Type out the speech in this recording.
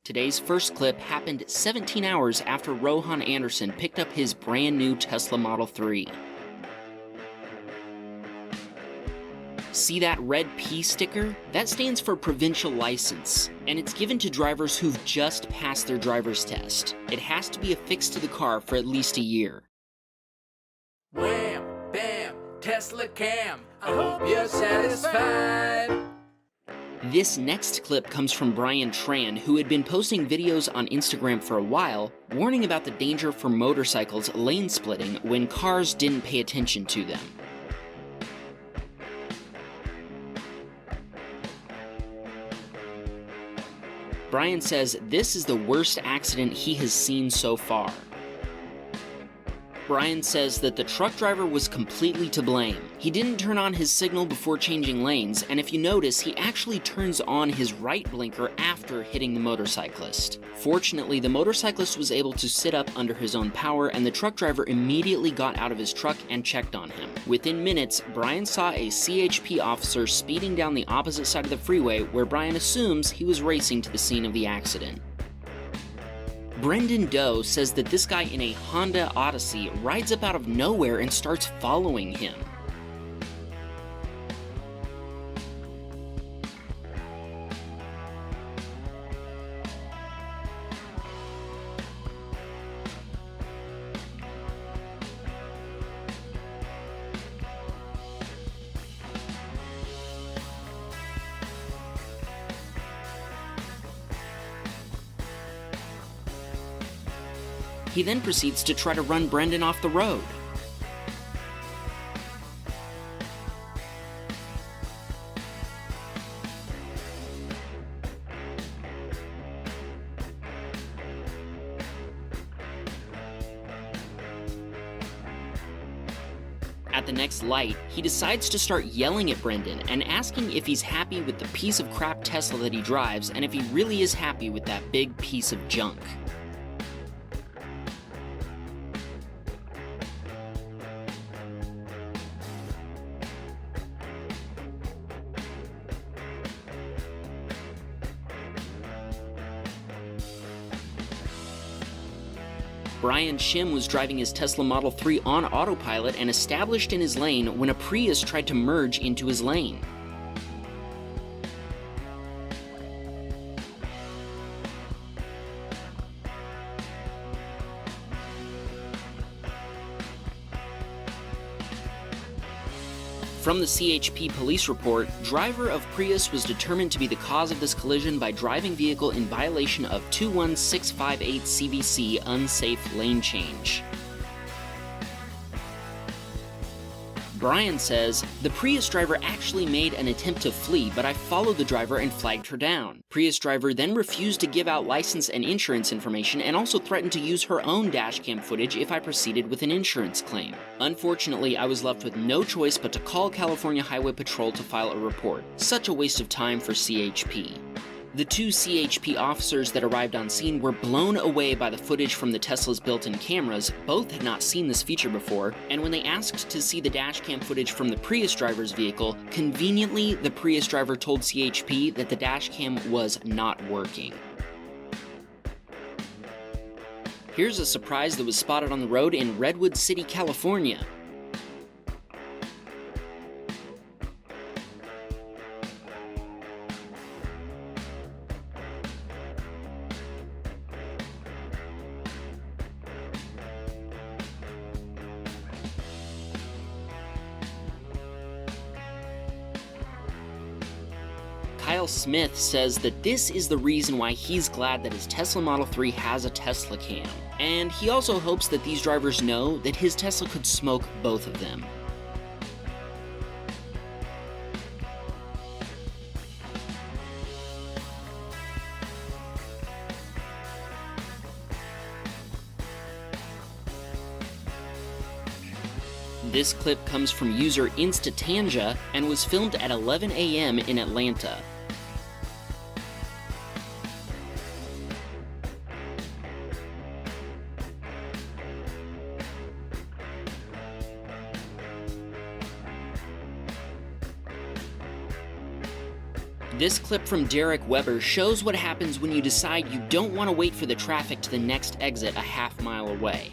Today's first clip happened 17 hours after Rohan Anderson picked up his brand new Tesla Model 3. See that red P sticker? That stands for provincial license, and it's given to drivers who've just passed their driver's test. It has to be affixed to the car for at least a year. Wham, bam, Teslacam, I hope you're satisfied. This next clip comes from Brian Tran, who had been posting videos on Instagram for a while, warning about the danger for motorcycles lane splitting when cars didn't pay attention to them. Brian says this is the worst accident he has seen so far. Brian says that the truck driver was completely to blame. He didn't turn on his signal before changing lanes, and if you notice, he actually turns on his right blinker after hitting the motorcyclist. Fortunately, the motorcyclist was able to sit up under his own power, and the truck driver immediately got out of his truck and checked on him. Within minutes, Brian saw a CHP officer speeding down the opposite side of the freeway, where Brian assumes he was racing to the scene of the accident. Brendan Doe says that this guy in a Honda Odyssey rides up out of nowhere and starts following him. He then proceeds to try to run Brendan off the road. At the next light, he decides to start yelling at Brendan and asking if he's happy with the piece of crap Tesla that he drives and if he really is happy with that big piece of junk. Brian Shim was driving his Tesla Model 3 on autopilot and established in his lane when a Prius tried to merge into his lane. From the CHP police report, driver of Prius was determined to be the cause of this collision by driving vehicle in violation of 21658 CVC unsafe lane change. Brian says, the Prius driver actually made an attempt to flee, but I followed the driver and flagged her down. Prius driver then refused to give out license and insurance information and also threatened to use her own dashcam footage if I proceeded with an insurance claim. Unfortunately, I was left with no choice but to call California Highway Patrol to file a report. Such a waste of time for CHP. The two CHP officers that arrived on scene were blown away by the footage from the Tesla's built-in cameras. Both had not seen this feature before, and when they asked to see the dashcam footage from the Prius driver's vehicle, conveniently the Prius driver told CHP that the dashcam was not working. Here's a surprise that was spotted on the road in Redwood City, California. Kyle Smith says that this is the reason why he's glad that his Tesla Model 3 has a Teslacam, and he also hopes that these drivers know that his Tesla could smoke both of them. This clip comes from user Instatanja and was filmed at 11 a.m. in Atlanta. This clip from Derek Weber shows what happens when you decide you don't want to wait for the traffic to the next exit a half-mile away.